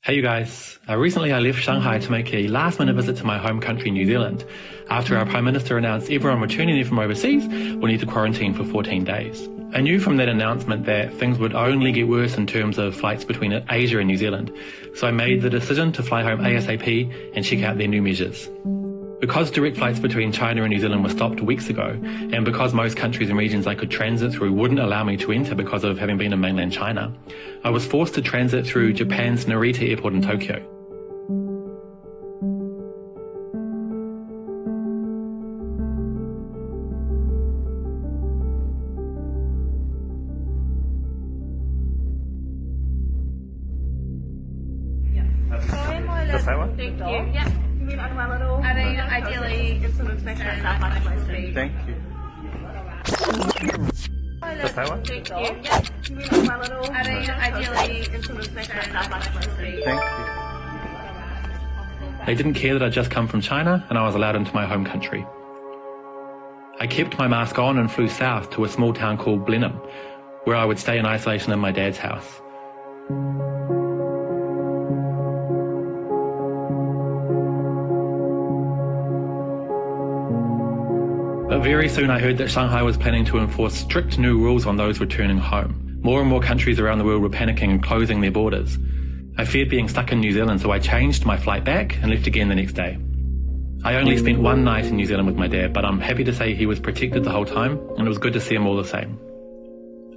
Hey you guys, recently I left Shanghai to make a last-minute visit to my home country, New Zealand, after our Prime Minister announced everyone returning there from overseas will need to quarantine for 14 days. I knew from that announcement that things would only get worse in terms of flights between Asia and New Zealand, so I made the decision to fly home ASAP and check out their new measures. Because direct flights between China and New Zealand were stopped weeks ago, and because most countries and regions I could transit through wouldn't allow me to enter because of having been in mainland China, I was forced to transit through Japan's Narita Airport in Tokyo. Thank you. Yeah. You mean on my little? I mean, ideally, instruments make sure it's not much place. Thank you. Thank you. Yeah. You mean on my little? I mean, ideally, instruments make sure it's not much place. Thank you. They didn't care that I'd just come from China and I was allowed into my home country. I kept my mask on and flew south to a small town called Blenheim, where I would stay in isolation in my dad's house. But very soon I heard that Shanghai was planning to enforce strict new rules on those returning home. More and more countries around the world were panicking and closing their borders. I feared being stuck in New Zealand, so I changed my flight back and left again the next day. I only spent one night in New Zealand with my dad, but I'm happy to say he was protected the whole time, and it was good to see him all the same.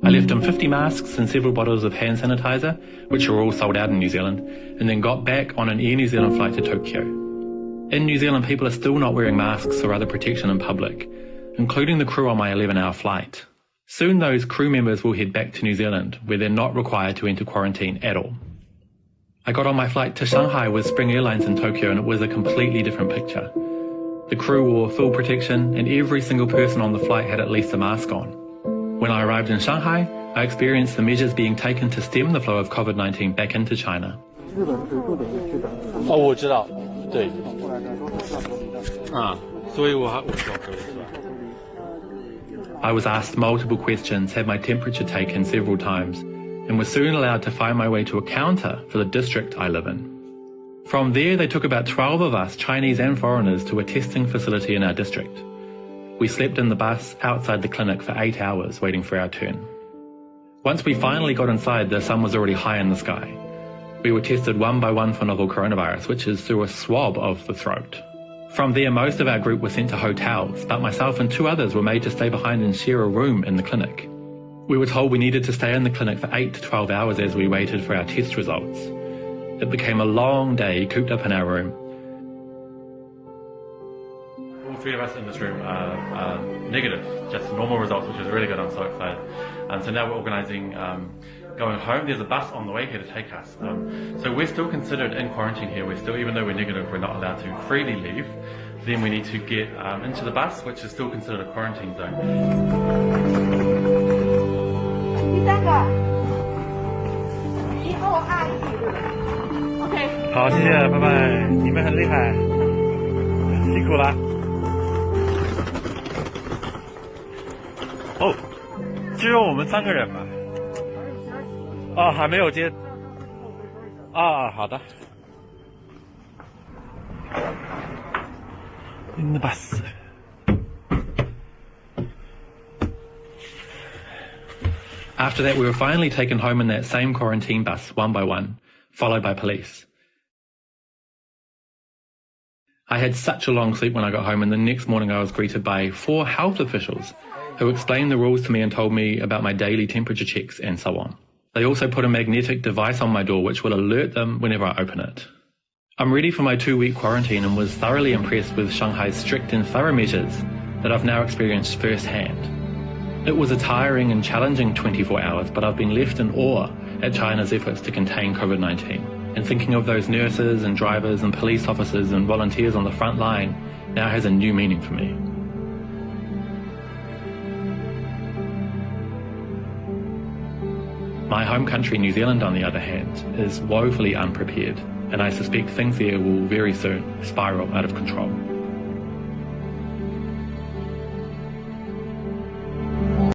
I left him 50 masks and several bottles of hand sanitizer, which were all sold out in New Zealand, and then got back on an Air New Zealand flight to Tokyo. In New Zealand, people are still not wearing masks or other protection in public, including the crew on my 11-hour flight. Soon those crew members will head back to New Zealand, where they're not required to enter quarantine at all. I got on my flight to Shanghai with Spring Airlines in Tokyo, and it was a completely different picture. The crew wore full protection, and every single person on the flight had at least a mask on. When I arrived in Shanghai, I experienced the measures being taken to stem the flow of COVID-19 back into China. 哦，我知道，对，所以我知道。 I was asked multiple questions, had my temperature taken several times, and was soon allowed to find my way to a counter for the district I live in. From there, they took about 12 of us, Chinese and foreigners, to a testing facility in our district. We slept in the bus outside the clinic for 8 hours, waiting for our turn. Once we finally got inside, the sun was already high in the sky. We were tested one by one for novel coronavirus, which is through a swab of the throat. From there, most of our group were sent to hotels, but myself and 2 others were made to stay behind and share a room in the clinic. We were told we needed to stay in the clinic for 8 to 12 hours as we waited for our test results. It became a long day, cooped up in our room. All 3 of us in this room are negative, just normal results, which is really good. I'm so excited. So now we're organising going home. There's a bus on the way here to take us. So we're still considered in quarantine here. We're still, even though we're negative, we're not allowed to freely leave. Then we need to get into the bus, which is still considered a quarantine zone. 第三个，以后按一起，OK。好，谢谢，拜拜，你们很厉害，辛苦了。哦，只有我们3个人吧？还没有接。好的。In the bus. After that, we were finally taken home in that same quarantine bus, one by one, followed by police. I had such a long sleep when I got home, and the next morning I was greeted by 4 health officials who explained the rules to me and told me about my daily temperature checks and so on. They also put a magnetic device on my door which will alert them whenever I open it. I'm ready for my 2-week quarantine and was thoroughly impressed with Shanghai's strict and thorough measures that I've now experienced firsthand. It was a tiring and challenging 24 hours, but I've been left in awe at China's efforts to contain COVID-19. And thinking of those nurses and drivers and police officers and volunteers on the front line now has a new meaning for me. My home country, New Zealand, on the other hand, is woefully unprepared, and I suspect things there will very soon spiral out of control.